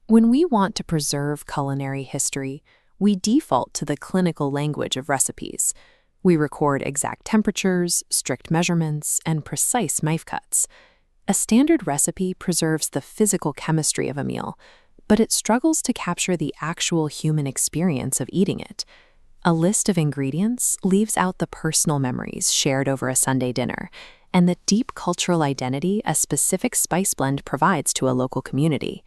When we want to preserve culinary history, we default to the clinical language of recipes. We record exact temperatures, strict measurements, and precise knife cuts. A standard recipe preserves the physical chemistry of a meal, but it struggles to capture the actual human experience of eating it. A list of ingredients leaves out the personal memories shared over a Sunday dinner and the deep cultural identity a specific spice blend provides to a local community.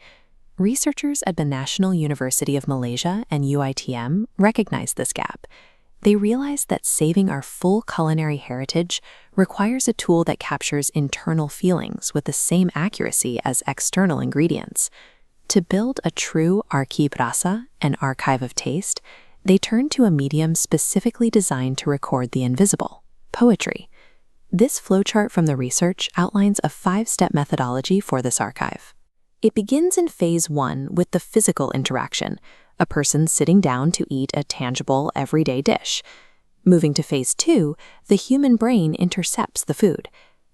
Researchers at the National University of Malaysia and UITM recognize this gap. They realize that saving our full culinary heritage requires a tool that captures internal feelings with the same accuracy as external ingredients. To build a true archive RASA, an archive of taste, they turn to a medium specifically designed to record the invisible, poetry. This flowchart from the research outlines a 5-step methodology for this archive. It begins in phase 1 with the physical interaction, a person sitting down to eat a tangible, everyday dish. Moving to phase 2, the human brain intercepts the food.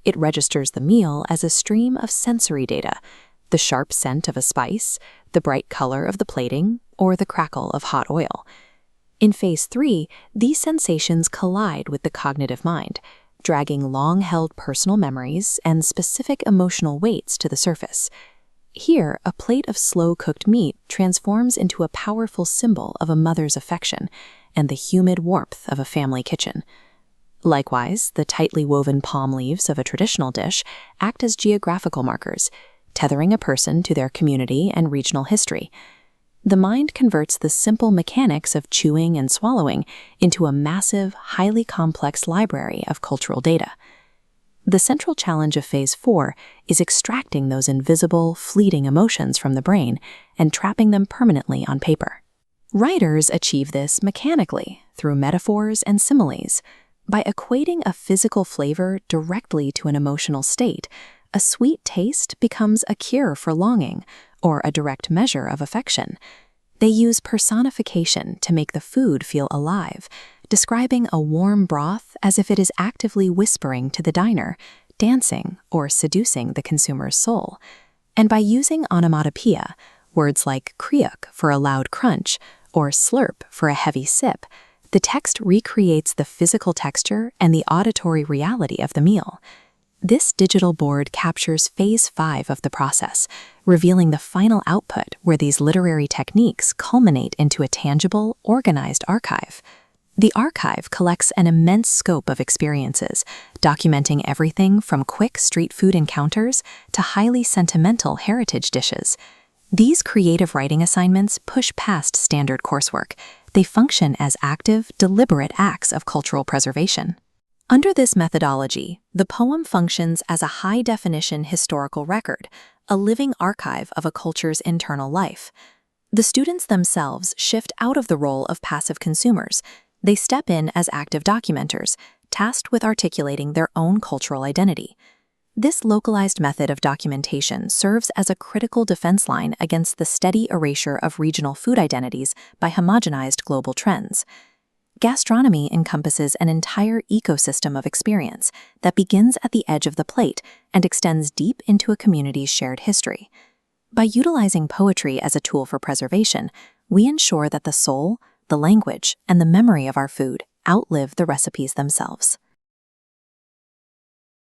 It registers the meal as a stream of sensory data, the sharp scent of a spice, the bright color of the plating, or the crackle of hot oil. In phase 3, these sensations collide with the cognitive mind, dragging long-held personal memories and specific emotional weights to the surface. Here, a plate of slow-cooked meat transforms into a powerful symbol of a mother's affection and the humid warmth of a family kitchen. Likewise, the tightly woven palm leaves of a traditional dish act as geographical markers, tethering a person to their community and regional history. The mind converts the simple mechanics of chewing and swallowing into a massive, highly complex library of cultural data. The central challenge of phase 4 is extracting those invisible, fleeting emotions from the brain and trapping them permanently on paper. Writers achieve this mechanically through metaphors and similes. By equating a physical flavor directly to an emotional state, a sweet taste becomes a cure for longing or a direct measure of affection. They use personification to make the food feel alive, describing a warm broth as if it is actively whispering to the diner, dancing or seducing the consumer's soul. And by using onomatopoeia, words like kriuk for a loud crunch or slurp for a heavy sip, the text recreates the physical texture and the auditory reality of the meal. This digital board captures phase 5 of the process, revealing the final output where these literary techniques culminate into a tangible, organized archive. The archive collects an immense scope of experiences, documenting everything from quick street food encounters to highly sentimental heritage dishes. These creative writing assignments push past standard coursework. They function as active, deliberate acts of cultural preservation. Under this methodology, the poem functions as a high-definition historical record, a living archive of a culture's internal life. The students themselves shift out of the role of passive consumers. They step in as active documenters, tasked with articulating their own cultural identity. This localized method of documentation serves as a critical defense line against the steady erasure of regional food identities by homogenized global trends. Gastronomy encompasses an entire ecosystem of experience that begins at the edge of the plate and extends deep into a community's shared history. By utilizing poetry as a tool for preservation, we ensure that the soul, the language, and the memory of our food outlive the recipes themselves.